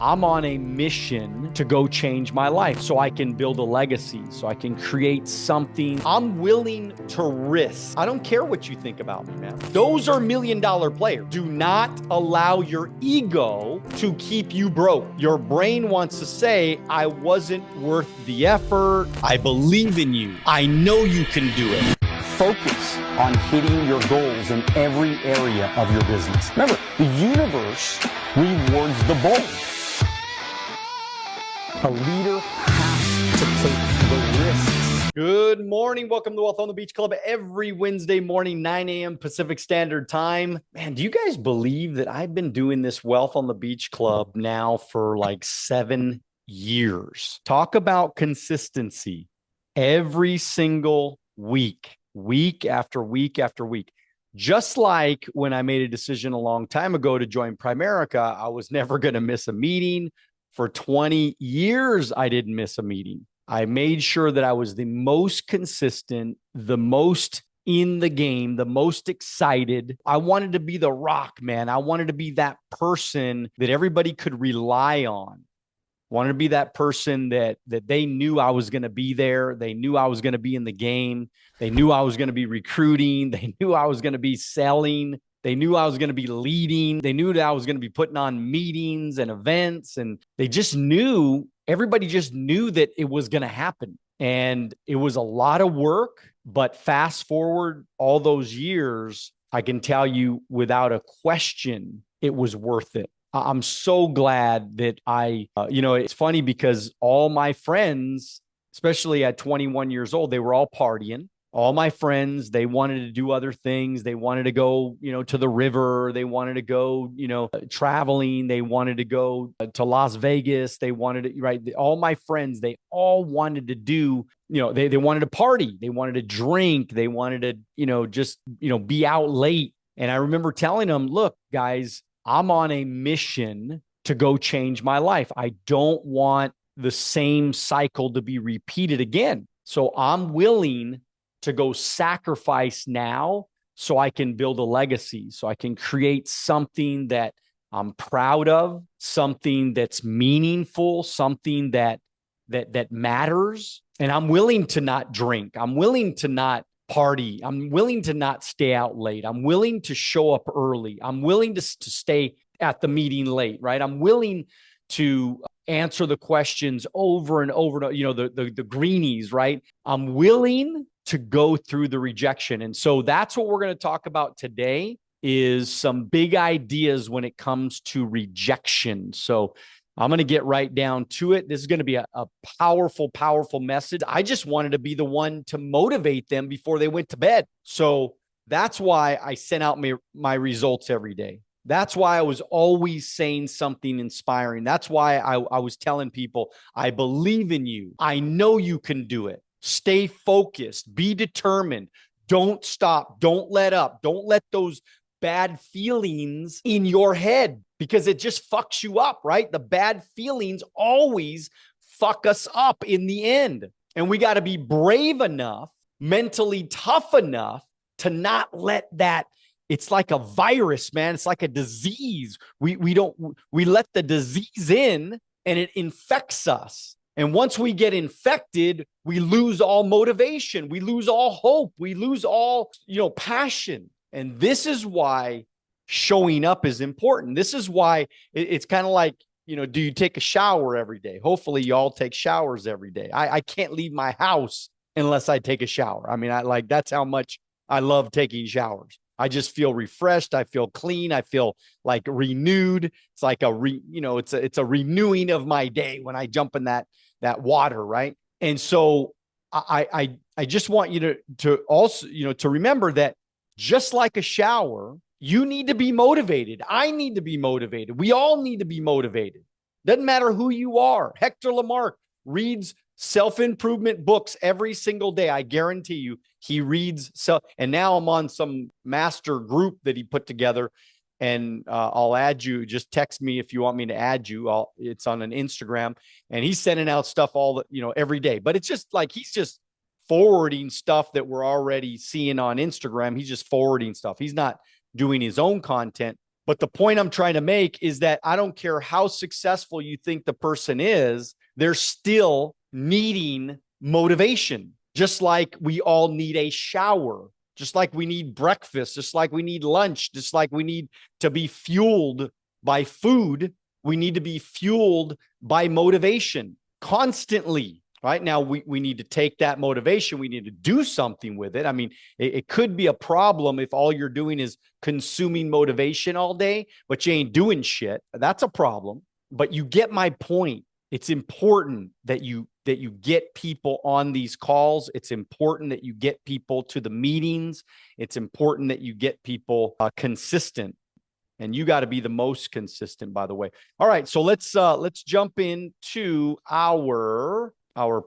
I'm on a mission to go change my life so I can build a legacy, so I can create something. I'm willing to risk. I don't care what you think about me, man. Those are $1 million players. Do not allow your ego to keep you broke. Your brain wants to say, I wasn't worth the effort. I believe in you. I know you can do it. Focus on hitting your goals in every area of your business. Remember, the universe rewards the bold. A leader has to take the risks. Good morning. Welcome to Wealth on the Beach Club every Wednesday morning, 9 a.m. Pacific Standard Time. Man, do you guys believe that I've been doing this Wealth on the Beach Club now for like 7 years? Talk about consistency every single week after week after week. Just like when I made a decision a long time ago to join Primerica, I was never going to miss a meeting. For 20 years, I didn't miss a meeting. I made sure that I was the most consistent, the most in the game, the most excited. I wanted to be the rock, man. I wanted to be that person that everybody could rely on. Wanted to be that person that they knew I was going to be there. They knew I was going to be in the game. They knew I was going to be recruiting. They knew I was going to be selling. They knew I was going to be leading. They knew that I was going to be putting on meetings and events. And they just knew, everybody just knew that it was going to happen. And it was a lot of work, but fast forward all those years, I can tell you without a question, it was worth it. I'm so glad that it's funny because all my friends, especially at 21 years old, they were all partying. All my friends, they wanted to do other things. They wanted to go, to the river. They wanted to go, traveling. They wanted to go to Las Vegas. They wanted to, right? All my friends, they all wanted to do, they wanted to party. They wanted to drink. They wanted to, be out late. And I remember telling them, look, guys, I'm on a mission to go change my life. I don't want the same cycle to be repeated again. So I'm willing to go sacrifice now so I can build a legacy, so I can create something that I'm proud of, something that's meaningful, something that matters. And I'm willing to not drink. I'm willing to not party. I'm willing to not stay out late. I'm willing to show up early. I'm willing to stay at the meeting late, right? I'm willing to answer the questions over and over, the greenies, right? I'm willing to go through the rejection. And so that's what we're going to talk about today is some big ideas when it comes to rejection. So I'm going to get right down to it. This is going to be a powerful, powerful message. I just wanted to be the one to motivate them before they went to bed. So that's why I sent out my results every day. That's why I was always saying something inspiring. That's why I was telling people, I believe in you. I know you can do it. Stay focused, be determined. Don't stop. Don't let up. Don't let those bad feelings in your head because it just fucks you up, right? The bad feelings always fuck us up in the end. And we got to be brave enough, mentally tough enough to not let that. It's like a virus, man. It's like a disease. We let the disease in and it infects us. And once we get infected, we lose all motivation. We lose all hope. We lose all, passion. And this is why showing up is important. This is why it's kind of like, do you take a shower every day? Hopefully you all take showers every day. I can't leave my house unless I take a shower. I mean, that's how much I love taking showers. I just feel refreshed. I feel clean. I feel like renewed. It's like it's a renewing of my day when I jump in that water, right? And so I just want you to also, to remember that just like a shower, you need to be motivated. I need to be motivated. We all need to be motivated. Doesn't matter who you are. Hector Lamarck reads self-improvement books every single day. I guarantee you he reads. And now I'm on some master group that he put together and I'll add you. Just text me if you want me to add you. It's on an Instagram and he's sending out stuff every day, but it's just like, he's just forwarding stuff that we're already seeing on Instagram. He's just forwarding stuff. He's not doing his own content, But the point I'm trying to make is that I don't care how successful you think the person is, they're still needing motivation, just like we all need a shower, just like we need breakfast, just like we need lunch, just like we need to be fueled by food. We need to be fueled by motivation constantly. Right now, we need to take that motivation. We need to do something with it. I mean, it could be a problem if all you're doing is consuming motivation all day, but you ain't doing shit. That's a problem. But you get my point. It's important that you get people on these calls. It's important that you get people to the meetings. It's important that you get people consistent. And you got to be the most consistent, by the way. All right, so let's jump into our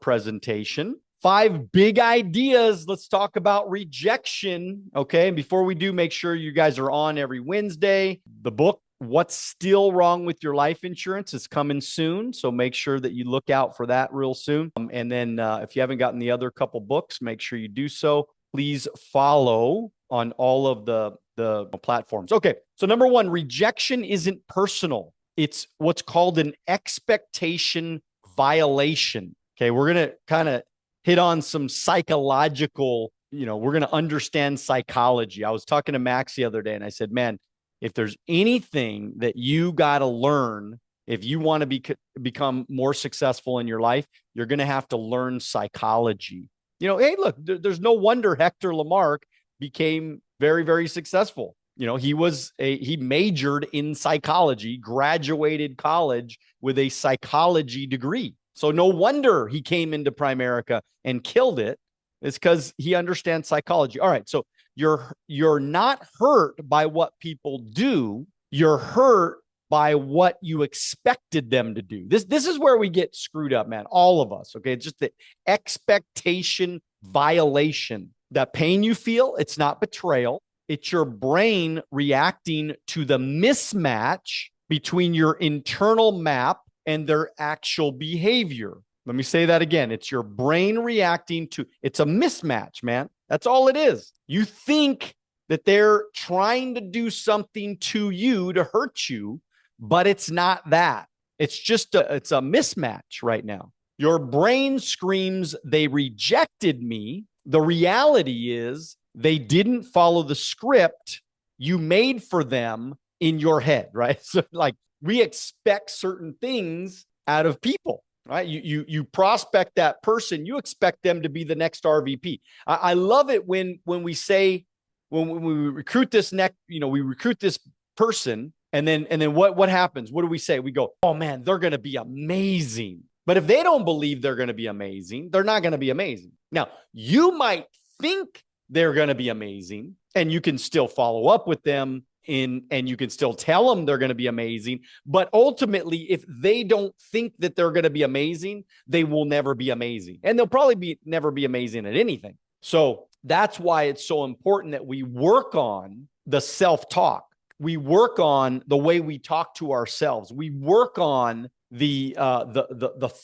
presentation. 5 big ideas. Let's talk about rejection. Okay. And before we do, make sure you guys are on every Wednesday. The book, What's Still Wrong with Your Life Insurance, is coming soon. So make sure that you look out for that real soon. And then if you haven't gotten the other couple books, make sure you do so. Please follow on all of the platforms. Okay. So number 1, rejection isn't personal. It's what's called an expectation violation. Okay, we're going to kind of hit on some psychological, we're going to understand psychology. I was talking to Max the other day and I said, man, if there's anything that you got to learn, if you want to become more successful in your life, you're going to have to learn psychology. Hey, look, there's no wonder Hector Lamarck became very, very successful. He majored in psychology, graduated college with a psychology degree. So no wonder he came into Primerica and killed it. It's because he understands psychology. All right. So you're not hurt by what people do. You're hurt by what you expected them to do. This is where we get screwed up, man. All of us. Okay. It's just the expectation violation. That pain you feel, it's not betrayal. It's your brain reacting to the mismatch between your internal map and their actual behavior. Let me say that again. It's your brain reacting to, it's a mismatch, man. That's all it is. You think that they're trying to do something to you to hurt you, but it's not that. It's just it's a mismatch right now. Your brain screams, they rejected me. The reality is they didn't follow the script you made for them in your head, right? So like, we expect certain things out of people, right? You prospect that person, you expect them to be the next RVP. I love it when we say, when we recruit this we recruit this person, and then what happens? What do we say? We go, oh man, they're going to be amazing. But if they don't believe they're going to be amazing, they're not going to be amazing. Now, you might think they're going to be amazing, and you can still follow up with them and you can still tell them they're going to be amazing. But ultimately, if they don't think that they're going to be amazing, they will never be amazing. And they'll probably never be amazing at anything. So that's why it's so important that we work on the self-talk. We work on the way we talk to ourselves. We work on the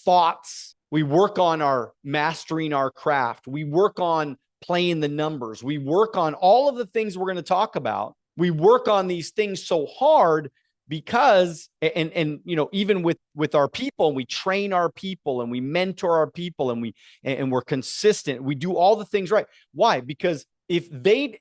thoughts. We work on our mastering our craft. We work on playing the numbers. We work on all of the things we're going to talk about. We work on these things so hard because, and even with our people, and we train our people and we mentor our people and we're consistent. We do all the things right. Why? Because if they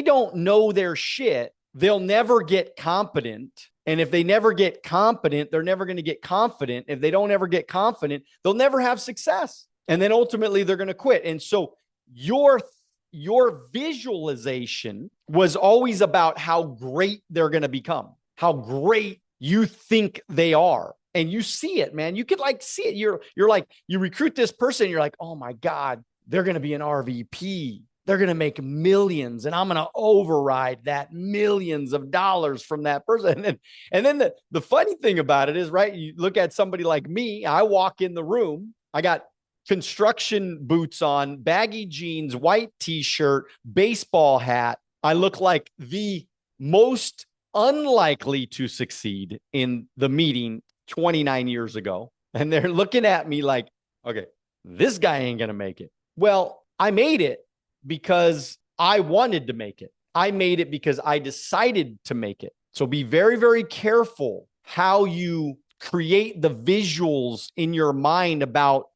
don't know their shit, they'll never get competent. And if they never get competent, they're never going to get confident. If they don't ever get confident, they'll never have success. And then ultimately they're going to quit. And so your visualization was always about how great they're going to become, how great you think they are. And you see it, man. You could see it. You're like, you recruit this person. You're like, oh my God, they're going to be an RVP. They're going to make millions, and I'm going to override that millions of dollars from that person. And then the funny thing about it is, right, you look at somebody like me, I walk in the room, I got construction boots on, baggy jeans, white t-shirt, baseball hat. I look like the most unlikely to succeed in the meeting 29 years ago. And they're looking at me like, okay, this guy ain't going to make it. Well, I made it because I wanted to make it. I made it because I decided to make it. So be very, very careful how you create the visuals in your mind about,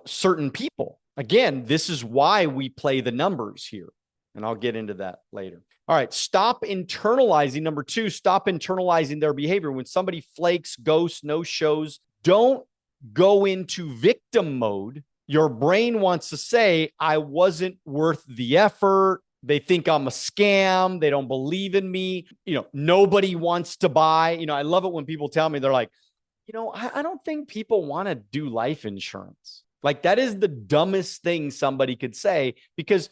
certain people. Again, this is why we play the numbers here. And I'll get into that later. All right. Stop internalizing. Number 2, stop internalizing their behavior. When somebody flakes, ghosts, no shows, don't go into victim mode. Your brain wants to say, I wasn't worth the effort. They think I'm a scam. They don't believe in me. Nobody wants to buy. I love it when people tell me, they're like, I don't think people want to do life insurance. Like, that is the dumbest thing somebody could say, because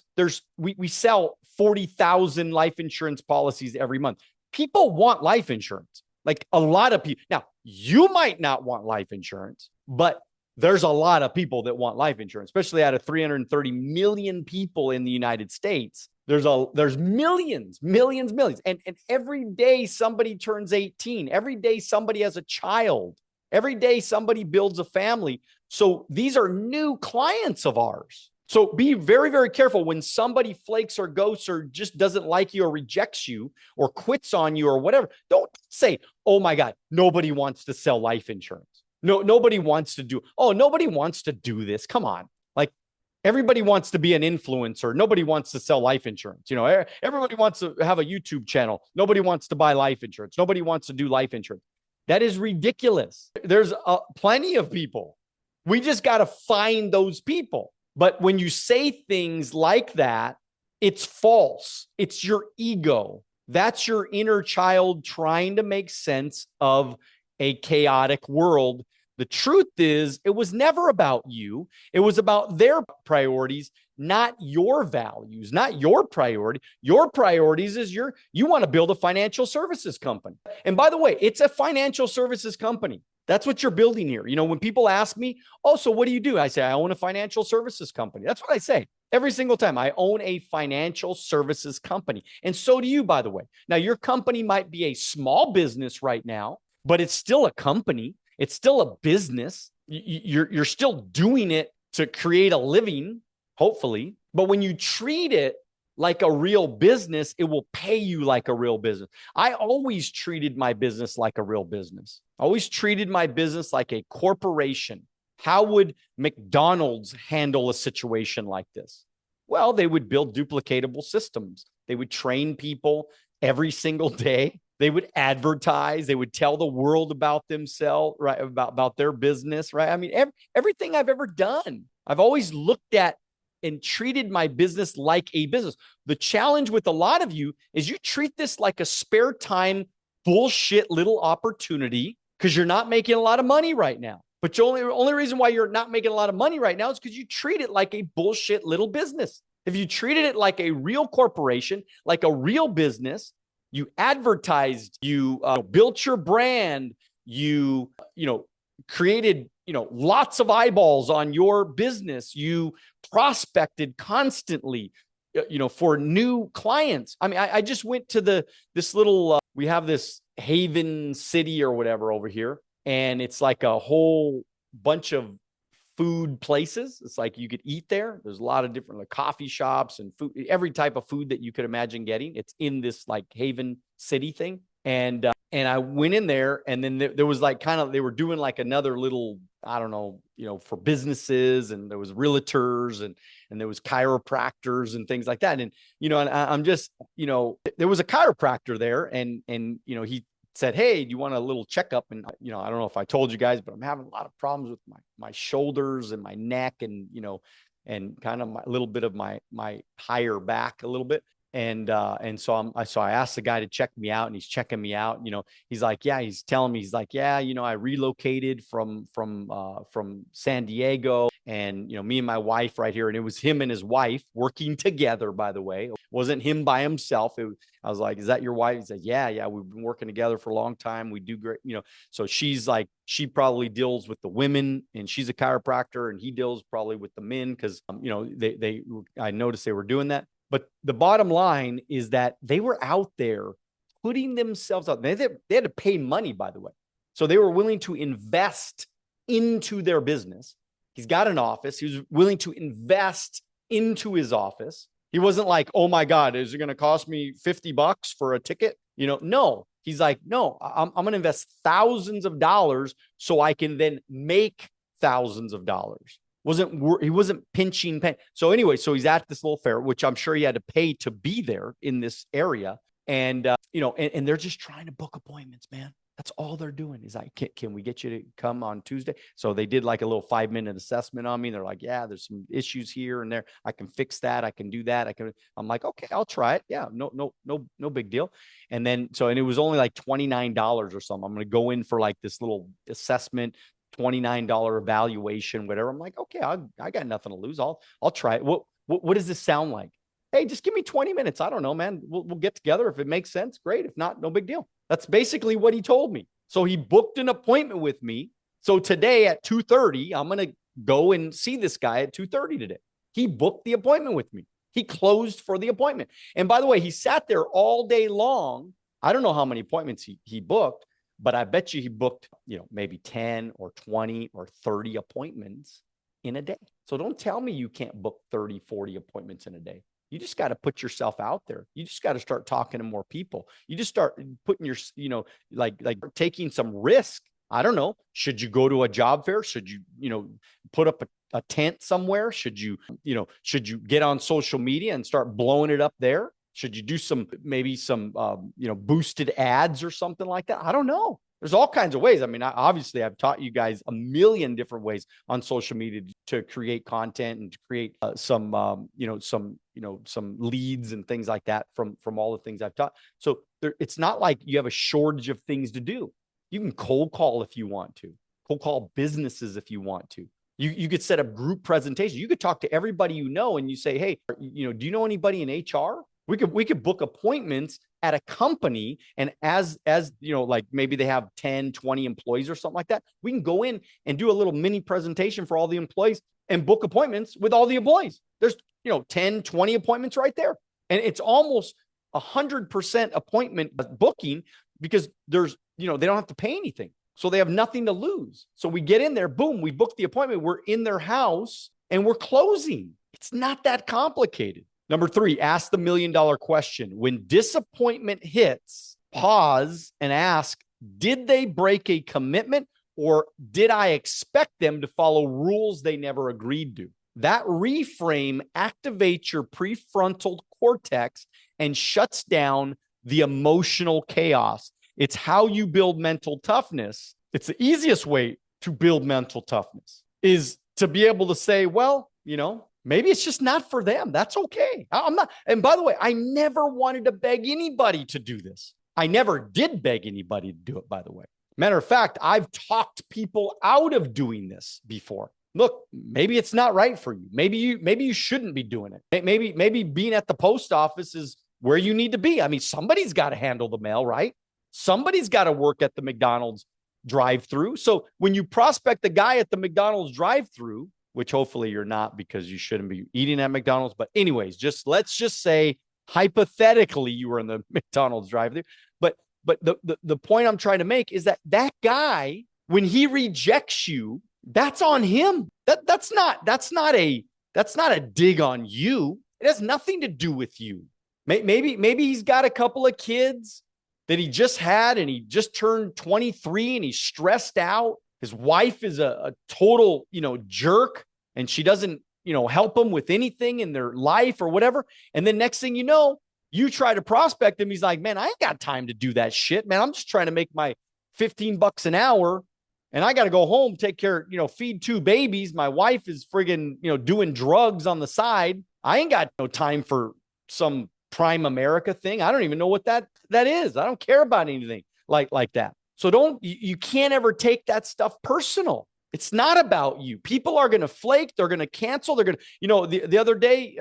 we sell 40,000 life insurance policies every month. People want life insurance. Like, a lot of people. Now, you might not want life insurance, but there's a lot of people that want life insurance, especially out of 330 million people in the United States. There's millions. And every day somebody turns 18. Every day somebody has a child. Every day somebody builds a family. So these are new clients of ours. So be very, very careful when somebody flakes or ghosts or just doesn't like you or rejects you or quits on you or whatever. Don't say, oh my God, nobody wants to sell life insurance. No, nobody wants to do this. Come on. Like, everybody wants to be an influencer. Nobody wants to sell life insurance. Everybody wants to have a YouTube channel. Nobody wants to buy life insurance. Nobody wants to do life insurance. That is ridiculous. There's plenty of people. We just got to find those people. But when you say things like that, it's false. It's your ego. That's your inner child trying to make sense of a chaotic world. The truth is, it was never about you. It was about their priorities, not your values, not your priority. Your priorities is you want to build a financial services company. And by the way, it's a financial services company. That's what you're building here. When people ask me, oh, so what do you do? I say, I own a financial services company. That's what I say every single time. I own a financial services company. And so do you, by the way. Now, your company might be a small business right now, but it's still a company. It's still a business. You're still doing it to create a living, hopefully. But when you treat it like a real business, it will pay you like a real business. I always treated my business like a real business. I always treated my business like a corporation. How would McDonald's handle a situation like this? Well, they would build duplicatable systems. They would train people every single day. They would advertise. They would tell the world about themselves, right? About their business, right? I mean, everything I've ever done, I've always looked at and treated my business like a business. The challenge with a lot of you is you treat this like a spare time bullshit little opportunity because you're not making a lot of money right now. But the only reason why you're not making a lot of money right now is because you treat it like a bullshit little business. If you treated it like a real corporation, like a real business, you advertised, you built your brand, you created, lots of eyeballs on your business. You prospected constantly, for new clients. I mean, I just went to this little, we have this Haven City or whatever over here. And it's like a whole bunch of food places. It's like you could eat there. There's a lot of different coffee shops and food, every type of food that you could imagine getting. It's in this like Haven City thing. And I went in there, and then there was like they were doing like another little, I don't know, for businesses, and there was realtors and there was chiropractors and things like that. And, and I'm just, there was a chiropractor there, and he said, hey, do you want a little checkup? And, I don't know if I told you guys, but I'm having a lot of problems with my shoulders and my neck and, and kind of a little bit of my higher back a little bit. And so I asked the guy to check me out, and he's checking me out. He's like, yeah, he's telling me, he's like, yeah, I relocated from San Diego, and, me and my wife right here. And it was him and his wife working together, by the way. It wasn't him by himself. I was like, is that your wife? He said, yeah, we've been working together for a long time. We do great, so she's like, she probably deals with the women, and she's a chiropractor, and he deals probably with the men. Cause I noticed they were doing that. But the bottom line is that they were out there putting themselves out. They had to pay money, by the way. So they were willing to invest into their business. He's got an office. He was willing to invest into his office. He wasn't like, oh my God, is it going to cost me $50 for a ticket? No. He's like, no, I'm going to invest thousands of dollars so I can then make thousands of dollars. He wasn't pinching penny. So anyway, so he's at this little fair, which I'm sure he had to pay to be there in this area. And, and they're just trying to book appointments, man. That's all they're doing. Is like, can we get you to come on Tuesday? So they did like a little 5-minute assessment on me. They're like, yeah, there's some issues here and there. I can fix that. I can do that. I'm like, okay, I'll try it. Yeah, no big deal. And then, and it was only like $29 or something. I'm going to go in for like this little assessment, $29 evaluation, whatever. I'm like, okay, I got nothing to lose. I'll try it. What does this sound like? Hey, just give me 20 minutes. I don't know, man. We'll get together. If it makes sense, great. If not, no big deal. That's basically what he told me. So he booked an appointment with me. So today at 2:30, I'm going to go and see this guy at 2:30 today. He booked the appointment with me. He closed for the appointment. And by the way, he sat there all day long. I don't know how many appointments he booked, but I bet you he booked, maybe 10 or 20 or 30 appointments in a day. So don't tell me you can't book 30, 40 appointments in a day. You just got to put yourself out there. You just got to start talking to more people. You just start putting your, like taking some risk. I don't know. Should you go to a job fair? Should you, put up a tent somewhere? Should you get on social media and start blowing it up there? Should you do maybe some boosted ads or something like that? I don't know. There's all kinds of ways. I mean, obviously, I've taught you guys a million different ways on social media to create content and to create some leads and things like that from all the things I've taught. So it's not like you have a shortage of things to do. You can cold call if you want to, cold call businesses if you want to. You could set up group presentations. You could talk to everybody and you say, hey, do you know anybody in HR? We could book appointments at a company, and as like maybe they have 10, 20 employees or something like that. We can go in and do a little mini presentation for all the employees and book appointments with all the employees. There's 10, 20 appointments right there. And it's almost 100% appointment booking because there's, they don't have to pay anything. So they have nothing to lose. So we get in there, boom, we book the appointment. We're in their house and we're closing. It's not that complicated. Number 3, ask the $1 million question. When disappointment hits, pause and ask, did they break a commitment or did I expect them to follow rules they never agreed to? That reframe activates your prefrontal cortex and shuts down the emotional chaos. It's how you build mental toughness. It's the easiest way to build mental toughness is to be able to say, well, maybe it's just not for them. That's okay. I'm not. And by the way, I never wanted to beg anybody to do this. I never did beg anybody to do it, by the way. Matter of fact, I've talked people out of doing this before. Look, maybe it's not right for you. Maybe you shouldn't be doing it. Maybe being at the post office is where you need to be. I mean, somebody's got to handle the mail, right? Somebody's got to work at the McDonald's drive-through. So when you prospect the guy at the McDonald's drive-through, which hopefully you're not because you shouldn't be eating at McDonald's. But anyways, let's just say hypothetically you were in the McDonald's drive-thru. But the point I'm trying to make is that guy, when he rejects you, that's on him. That's not a dig on you. It has nothing to do with you. Maybe he's got a couple of kids that he just had and he just turned 23 and he's stressed out. His wife is a total, jerk, and she doesn't, help him with anything in their life or whatever. And then next thing you know, you try to prospect him. He's like, man, I ain't got time to do that shit, man. I'm just trying to make my $15 an hour and I got to go home, take care, feed 2 babies. My wife is friggin', doing drugs on the side. I ain't got no time for some Prime America thing. I don't even know what that is. I don't care about anything like that. So you can't ever take that stuff personal. It's not about you. People are going to flake. They're going to cancel. They're going to, the other day,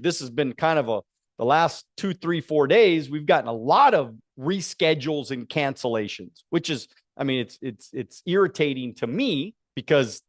this has been kind of the last 2, 3, 4 days, we've gotten a lot of reschedules and cancellations, which is, I mean, it's irritating to me because,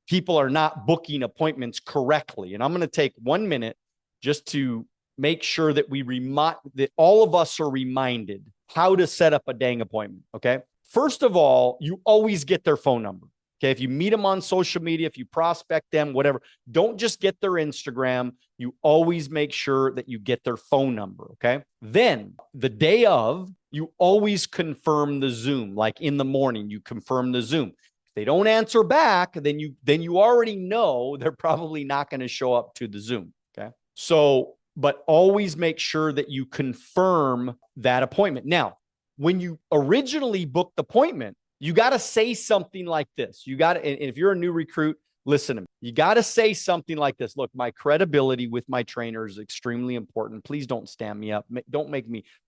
people are not booking appointments correctly. And I'm going to take 1 minute just to make sure that that all of us are reminded how to set up a dang appointment. Okay. First of all, you always get their phone number. Okay. If you meet them on social media, if you prospect them, whatever, don't just get their Instagram. You always make sure that you get their phone number. Okay. Then the day of, you always confirm the Zoom. Like in the morning, you confirm the Zoom. If they don't answer back, then you already know they're probably not going to show up to the Zoom. Okay. So, but always make sure that you confirm that appointment. Now, when you originally booked the appointment, you got to say something like this. You got to, and if you're a new recruit, listen to me. You got to say something like this. Look, my credibility with my trainer is extremely important. Please don't stand me up.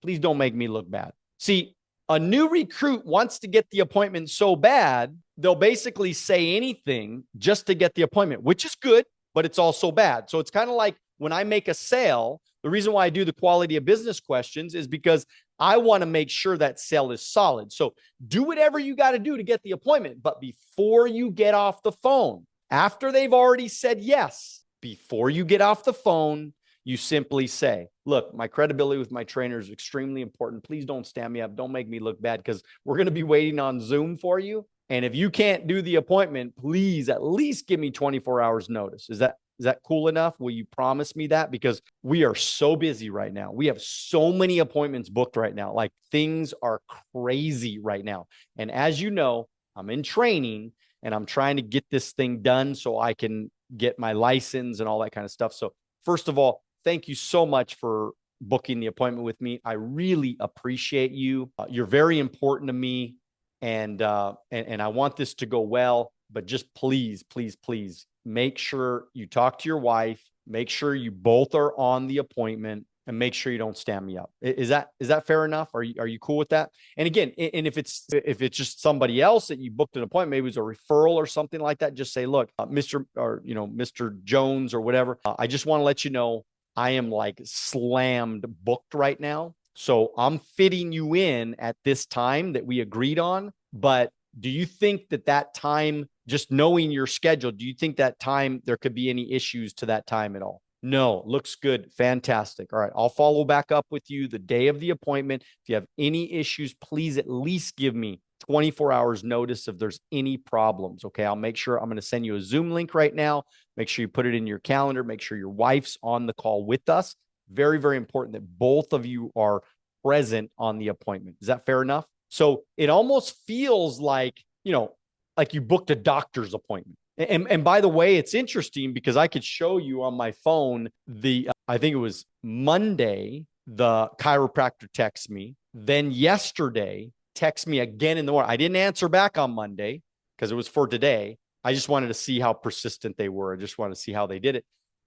Please don't make me look bad. See, a new recruit wants to get the appointment so bad, they'll basically say anything just to get the appointment, which is good, but it's also bad. So it's kind of like when I make a sale, the reason why I do the quality of business questions is because I want to make sure that sale is solid. So do whatever you got to do to get the appointment. But before you get off the phone, after they've already said yes, before you get off the phone, you simply say, look, my credibility with my trainer is extremely important. Please don't stand me up. Don't make me look bad because we're going to be waiting on Zoom for you. And if you can't do the appointment, please at least give me 24 hours notice. Is that cool enough? Will you promise me that? Because we are so busy right now. We have so many appointments booked right now. Like things are crazy right now. And as you know, I'm in training and I'm trying to get this thing done so I can get my license and all that kind of stuff. So first of all, thank you so much for booking the appointment with me. I really appreciate you. You're very important to me. And I want this to go well, but just please, please, please make sure you talk to your wife, make sure you both are on the appointment, and make sure you don't stand me up. Is that fair enough? Are you cool with that? And again, and if it's just somebody else that you booked an appointment, maybe it was a referral or something like that, just say, look, Mr. Jones or whatever, I just want to let you know I am like slammed booked right now. So I'm fitting you in at this time that we agreed on. But do you think that time, just knowing your schedule, do you think that time there could be any issues to that time at all? No, looks good. Fantastic. All right. I'll follow back up with you the day of the appointment. If you have any issues, please at least give me 24 hours notice if there's any problems. Okay. I'll make sure I'm going to send you a Zoom link right now. Make sure you put it in your calendar. Make sure your wife's on the call with us. Very, very important that both of you are present on the appointment. Is that fair enough? So it almost feels like, like you booked a doctor's appointment. And by the way, it's interesting because I could show you on my phone I think it was Monday, the chiropractor texted me. Then yesterday, text me again in the morning. I didn't answer back on Monday because it was for today. I just wanted to see how persistent they were. I just wanted to see how they did it.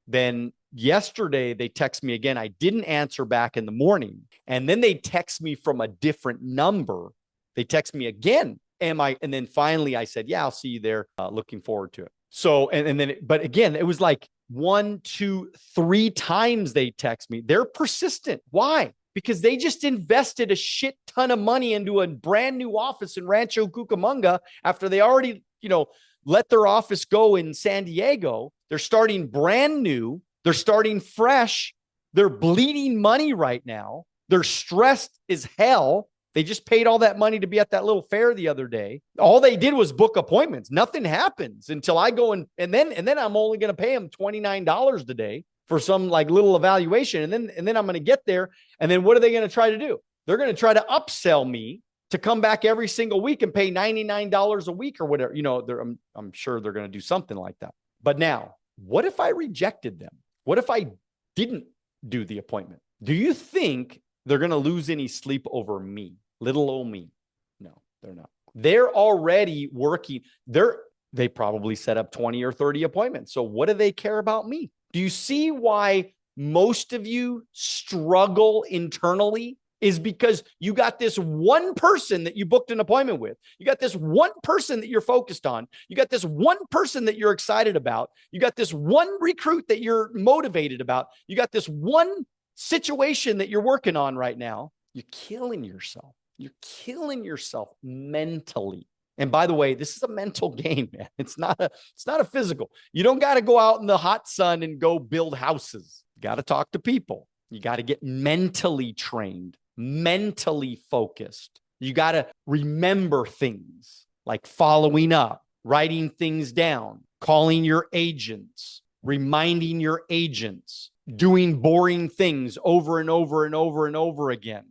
Then yesterday, they text me again. I didn't answer back in the morning. And then they text me from a different number. They text me again. And then finally I said, yeah, I'll see you there. Looking forward to it. So, but again, it was like 1, 2, 3 times they text me. They're persistent. Why? Because they just invested a shit ton of money into a brand new office in Rancho Cucamonga after they already, let their office go in San Diego. They're starting brand new. They're starting fresh. They're bleeding money right now. They're stressed as hell. They just paid all that money to be at that little fair the other day. All they did was book appointments. Nothing happens until I go and then I'm only going to pay them $29 today for some like little evaluation. And then I'm going to get there. And then what are they going to try to do? They're going to try to upsell me to come back every single week and pay $99 a week or whatever. I'm sure they're going to do something like that. But now, what if I rejected them? What if I didn't do the appointment? Do you think they're going to lose any sleep over me? Little old me. No, they're not. They're already working. They probably set up 20 or 30 appointments. So what do they care about me? Do you see why most of you struggle internally? Is because you got this one person that you booked an appointment with. You got this one person that you're focused on. You got this one person that you're excited about. You got this one recruit that you're motivated about. You got this one situation that you're working on right now. You're killing yourself. You're killing yourself mentally. And by the way, this is a mental game, man. It's not a physical. You don't got to go out in the hot sun and go build houses. You got to talk to people. You got to get mentally trained, mentally focused. You got to remember things like following up, writing things down, calling your agents, reminding your agents, doing boring things over and over and over and over again.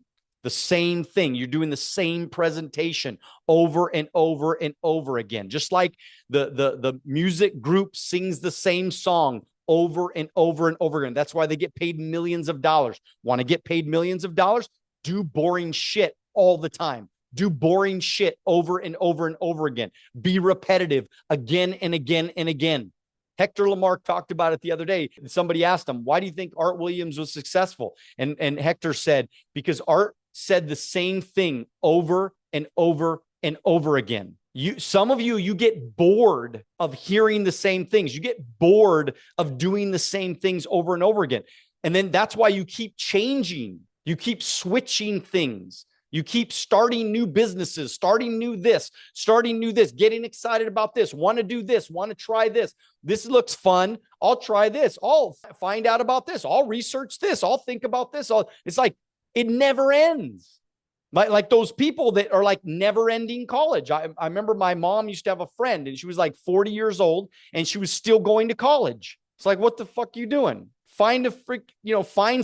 The same thing. You're doing the same presentation over and over and over again. Just like the music group sings the same song over and over and over again. That's why they get paid millions of dollars. Want to get paid millions of dollars? Do boring shit all the time. Do boring shit over and over and over again. Be repetitive again and again and again. Hector Lamarck talked about it the other day. Somebody asked him, why do you think Art Williams was successful? And Hector said, because Art said the same thing over and over and over again. Some of you get bored of hearing the same things. You get bored of doing the same things over and over again. And then that's why you keep changing. You keep switching things. You keep starting new businesses, starting new this, getting excited about this, want to do this, want to try this. This looks fun. I'll try this. I'll find out about this. I'll research this. I'll think about this. It's like it never ends. Like those people that are like never ending college. I remember my mom used to have a friend and she was like 40 years old and she was still going to college. It's like, what the fuck are you doing? Find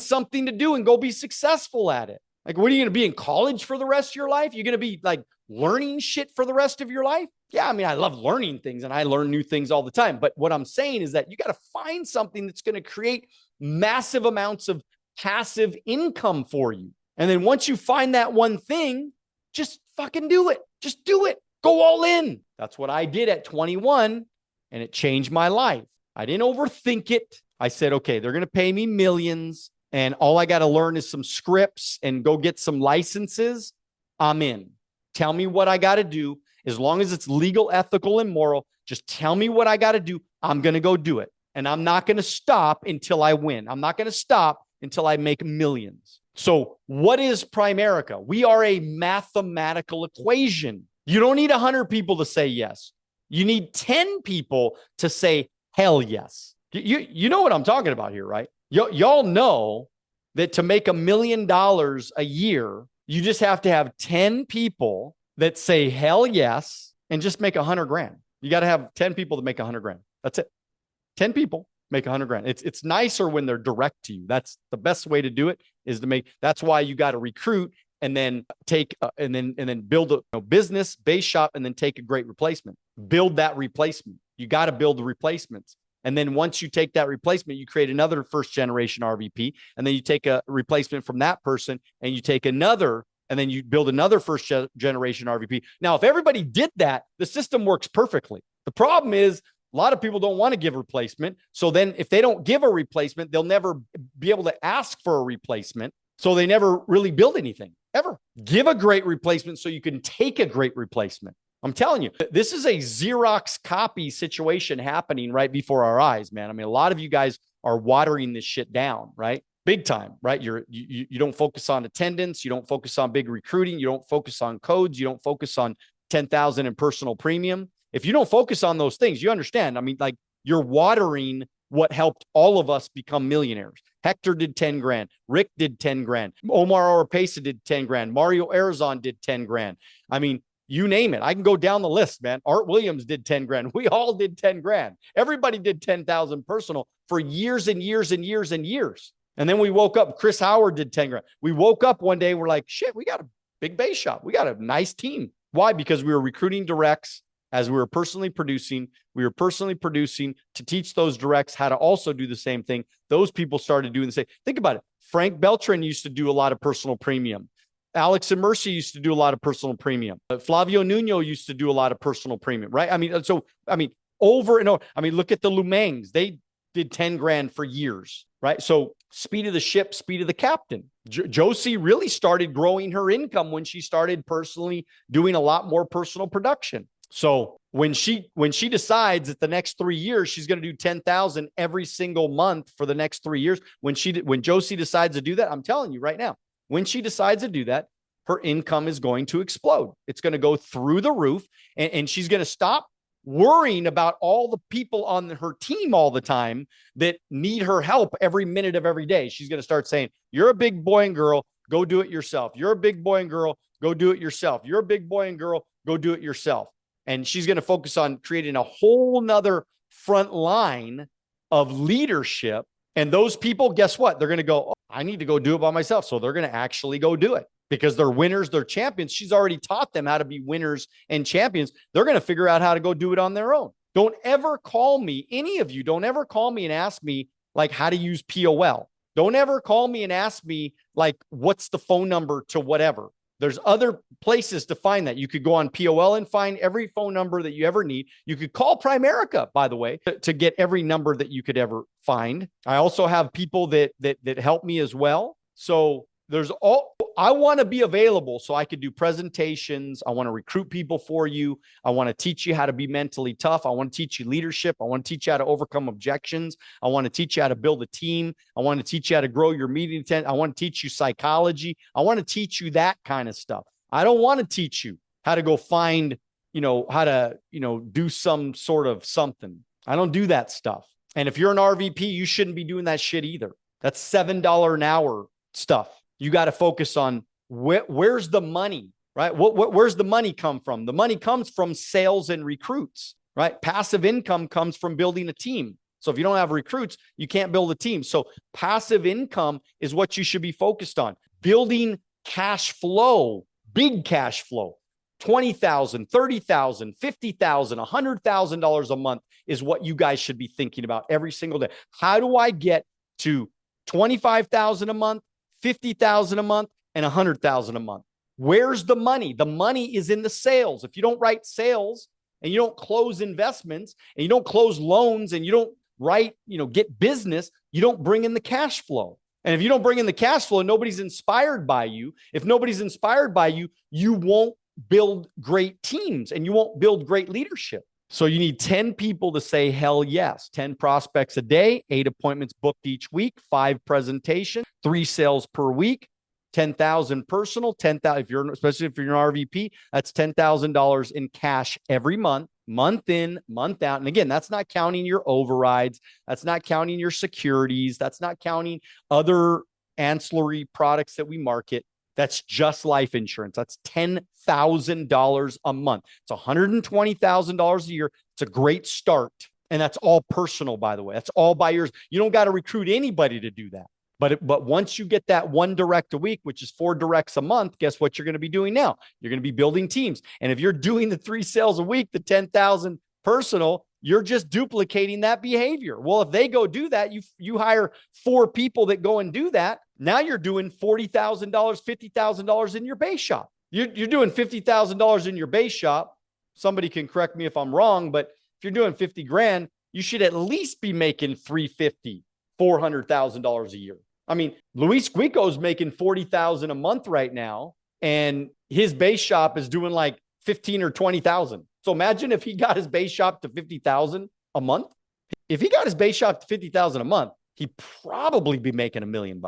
something to do and go be successful at it. Like, what are you going to be in college for the rest of your life? You're going to be like learning shit for the rest of your life? Yeah, I mean, I love learning things and I learn new things all the time. But what I'm saying is that you got to find something that's going to create massive amounts of passive income for you. And then once you find that one thing, just fucking do it. Just do it. Go all in. That's what I did at 21 and it changed my life. I didn't overthink it. I said, okay, they're going to pay me millions. And all I got to learn is some scripts and go get some licenses. I'm in. Tell me what I got to do. As long as it's legal, ethical, and moral, just tell me what I got to do. I'm going to go do it. And I'm not going to stop until I win. I'm not going to stop until I make millions. So what is Primerica? We are a mathematical equation. You don't need 100 people to say yes. You need 10 people to say hell yes. You know what I'm talking about here, right? Y'all know that to make $1 million a year, you just have to have 10 people that say hell yes and just make 100 grand. You got to have 10 people to make 100 grand. That's it. 10 people make 100 grand. It's nicer when they're direct to you. That's the best way to do it is to make. That's why you got to recruit and then take and then build a business base shop and then take a great replacement. Build that replacement. You got to build the replacements. And then once you take that replacement, you create another first generation RVP. And then you take a replacement from that person and you take another, and then you build another first generation RVP. Now, if everybody did that, the system works perfectly. The problem is a lot of people don't want to give a replacement. So then if they don't give a replacement, they'll never be able to ask for a replacement. So they never really build anything ever. Give a great replacement so you can take a great replacement. I'm telling you, this is a Xerox copy situation happening right before our eyes, man. I mean, a lot of you guys are watering this shit down, right? Big time, right? You don't focus on attendance. You don't focus on big recruiting. You don't focus on codes. You don't focus on 10,000 in personal premium. If you don't focus on those things, you understand. I mean, like you're watering what helped all of us become millionaires. Hector did 10 grand. Rick did 10 grand. Omar Oropesa did 10 grand. Mario Arizon did 10 grand. I mean, you name it. I can go down the list, man. Art Williams did 10 grand. We all did 10 grand. Everybody did 10,000 personal for years and years and years and years. And then we woke up. Chris Howard did 10 grand. We woke up one day. We're like, shit, we got a big base shop. We got a nice team. Why? Because we were recruiting directs as we were personally producing. We were personally producing to teach those directs how to also do the same thing. Those people started doing the same. Think about it. Frank Beltran used to do a lot of personal premium. Alex and Mercy used to do a lot of personal premium. Flavio Nuno used to do a lot of personal premium, right? I mean, over and over. I mean, look at the Lumangs. They did 10 grand for years, right? So speed of the ship, speed of the captain. Josie really started growing her income when she started personally doing a lot more personal production. So when she decides that the next 3 years, she's going to do 10,000 every single month for the next 3 years, when Josie decides to do that, I'm telling you right now, when she decides to do that, her income is going to explode. It's going to go through the roof, and she's going to stop worrying about all the people on her team all the time that need her help every minute of every day. She's going to start saying, you're a big boy and girl, go do it yourself. You're a big boy and girl, go do it yourself. You're a big boy and girl, go do it yourself. And she's going to focus on creating a whole nother front line of leadership. And those people, guess what? They're going to go, oh, I need to go do it by myself. So they're going to actually go do it because they're winners, they're champions. She's already taught them how to be winners and champions. They're going to figure out how to go do it on their own. Don't ever call me, any of you, don't ever call me and ask me like how to use POL. Don't ever call me and ask me like, what's the phone number to whatever. There's other places to find that. You could go on POL and find every phone number that you ever need. You could call Primerica, by the way, to get every number that you could ever find. I also have people that help me as well. So I want to be available so I could do presentations. I want to recruit people for you. I want to teach you how to be mentally tough. I want to teach you leadership. I want to teach you how to overcome objections. I want to teach you how to build a team. I want to teach you how to grow your meeting intent. I want to teach you psychology. I want to teach you that kind of stuff. I don't want to teach you how to go find, how to, do some sort of something. I don't do that stuff. And if you're an RVP, you shouldn't be doing that shit either. That's $7 an hour stuff. You got to focus on where's the money, right? Where's the money come from? The money comes from sales and recruits, right? Passive income comes from building a team. So if you don't have recruits, you can't build a team. So passive income is what you should be focused on. Building cash flow, big cash flow, $20,000, $30,000, $50,000, $100,000 a month is what you guys should be thinking about every single day. How do I get to $25,000 a month, $50,000 a month, and $100,000 a month? Where's the money? The money is in the sales. If you don't write sales and you don't close investments and you don't close loans and you don't write, get business, you don't bring in the cash flow. And if you don't bring in the cash flow, nobody's inspired by you. If nobody's inspired by you, you won't build great teams and you won't build great leadership. So you need 10 people to say, hell yes, 10 prospects a day, 8 appointments booked each week, 5 presentations, 3 sales per week, 10,000 personal, 10,000, especially if you're an RVP, that's $10,000 in cash every month, month in, month out. And again, that's not counting your overrides. That's not counting your securities. That's not counting other ancillary products that we market. That's just life insurance. That's $10,000 a month. It's $120,000 a year. It's a great start. And that's all personal, by the way. That's all by yours. You don't got to recruit anybody to do that. But once you get that 1 direct a week, which is 4 directs a month, guess what you're going to be doing now? You're going to be building teams. And if you're doing the 3 sales a week, the 10,000 personal, you're just duplicating that behavior. Well, if they go do that, you hire 4 people that go and do that. Now you're doing $40,000, $50,000 in your base shop. You're doing $50,000 in your base shop. Somebody can correct me if I'm wrong, but if you're doing 50 grand, you should at least be making $350,000, $400,000 a year. I mean, Luis Guico's making $40,000 a month right now, and his base shop is doing like 15 or 20,000. So imagine if he got his base shop to 50,000 a month. If he got his base shop to 50,000 a month, he'd probably be making $1 million.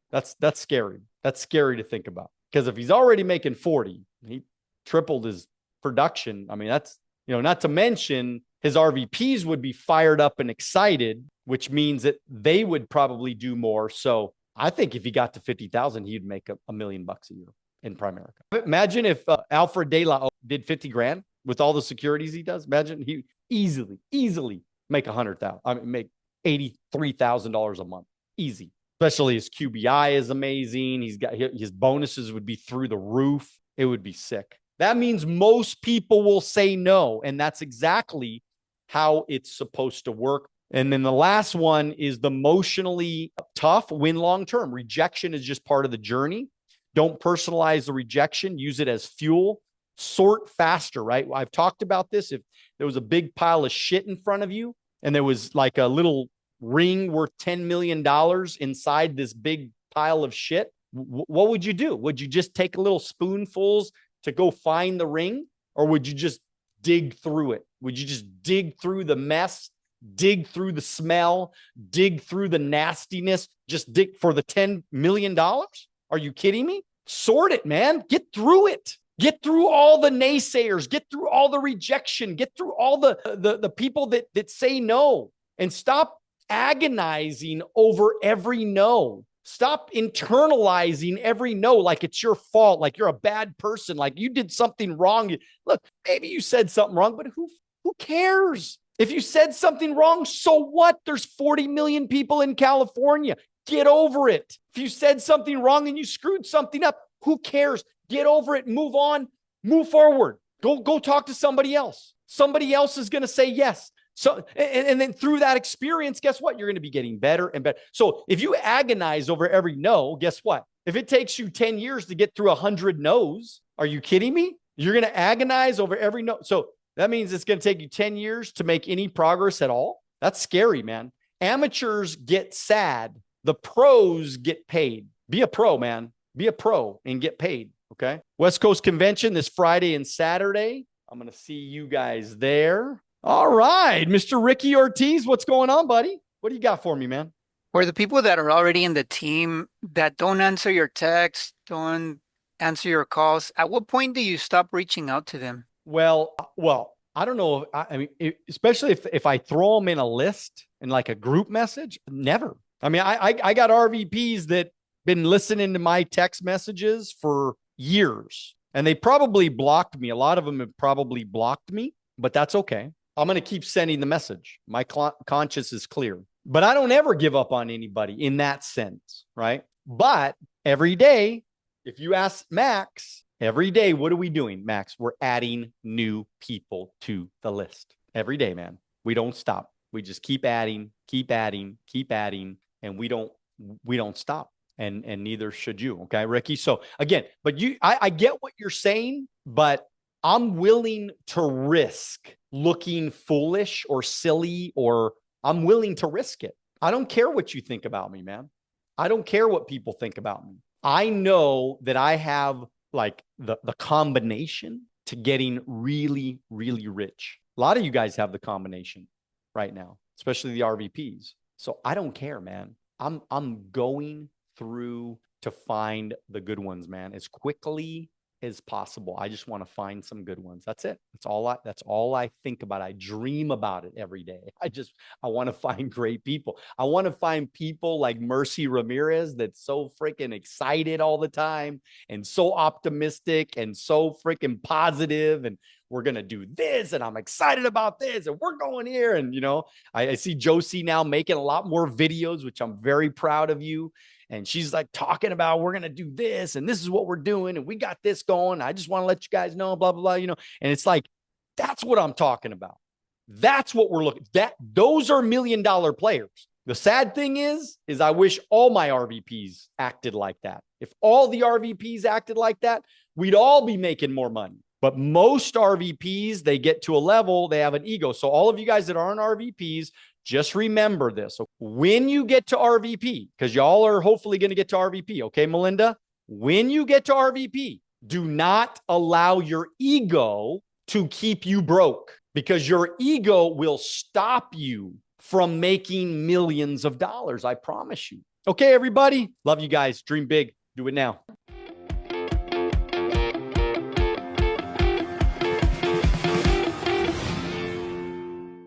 That's scary. That's scary to think about, because if he's already making 40, he tripled his production. I mean, that's, not to mention his RVPs would be fired up and excited, which means that they would probably do more. So I think if he got to 50,000, he'd make $1 million a year in Primerica. Imagine if Alfred De La O did 50 grand with all the securities he does. Imagine he easily make 100,000. I mean, make $83,000 a month. Easy. Especially his QBI is amazing. He's got his bonuses would be through the roof. It would be sick. That means most people will say no. And that's exactly how it's supposed to work. And then the last one is the emotionally tough, win long-term. Rejection is just part of the journey. Don't personalize the rejection. Use it as fuel. Sort faster, right? I've talked about this. If there was a big pile of shit in front of you and there was like a little ring worth $10 million inside this big pile of shit, what would you do? Would you just take a little spoonfuls to go find the ring? Or would you just dig through it? Would you just dig through the mess, dig through the smell, dig through the nastiness, just dig for the $10 million? Are you kidding me? Sort it, man. Get through it. Get through all the naysayers. Get through all the rejection. Get through all the people that say no, and stop agonizing over every no. Stop internalizing every no like it's your fault, like you're a bad person, like you did something wrong. Look, maybe you said something wrong, but who cares? If you said something wrong, so what? There's 40 million people in California. Get over it. If you said something wrong and you screwed something up, who cares? Get over it, move on, move forward. Go talk to somebody else. Somebody else is going to say yes. So, and then through that experience, guess what? You're going to be getting better and better. So if you agonize over every no, guess what? If it takes you 10 years to get through 100 no's, are you kidding me? You're going to agonize over every no. So that means it's going to take you 10 years to make any progress at all. That's scary, man. Amateurs get sad. The pros get paid. Be a pro, man. Be a pro and get paid. Okay. West Coast Convention this Friday and Saturday. I'm going to see you guys there. All right, Mr. Ricky Ortiz, what's going on, buddy? What do you got for me, man? For the people that are already in the team that don't answer your texts, don't answer your calls, at what point do you stop reaching out to them? Well, I don't know. I mean, especially if I throw them in a list in like a group message, never. I mean, I got RVPs that been listening to my text messages for years, and they probably blocked me. A lot of them have probably blocked me, but that's okay. I'm going to keep sending the message. My conscience is clear, but I don't ever give up on anybody in that sense, right? But every day, if you ask Max, every day, what are we doing, Max? We're adding new people to the list every day, man. We don't stop. We just keep adding, and we don't stop. And neither should you. Okay, Ricky. So again, but I get what you're saying, but I'm willing to risk looking foolish or silly, or I'm willing to risk it. I don't care what you think about me, man. I don't care what people think about me. I know that I have like the combination to getting really, really rich. A lot of you guys have the combination right now, especially the RVPs. So I don't care, man. I'm going through to find the good ones, man, as quickly as possible. I just want to find some good ones. That's it. That's all I think about. I dream about it every day. I want to find great people. I want to find people like Mercy Ramirez that's so freaking excited all the time and so optimistic and so freaking positive, and we're going to do this, and I'm excited about this, and we're going here. And, I see Josie now making a lot more videos, which I'm very proud of you. And she's like talking about, we're going to do this, and this is what we're doing, and we got this going. I just want to let you guys know, blah, blah, blah, and it's like, that's what I'm talking about. That's what we're looking at. Those are $1 million players. The sad thing is I wish all my RVPs acted like that. If all the RVPs acted like that, we'd all be making more money. But most RVPs, they get to a level, they have an ego. So all of you guys that aren't RVPs, just remember this. When you get to RVP, because y'all are hopefully going to get to RVP, okay, Melinda? When you get to RVP, do not allow your ego to keep you broke, because your ego will stop you from making millions of dollars. I promise you. Okay, everybody. Love you guys. Dream big. Do it now.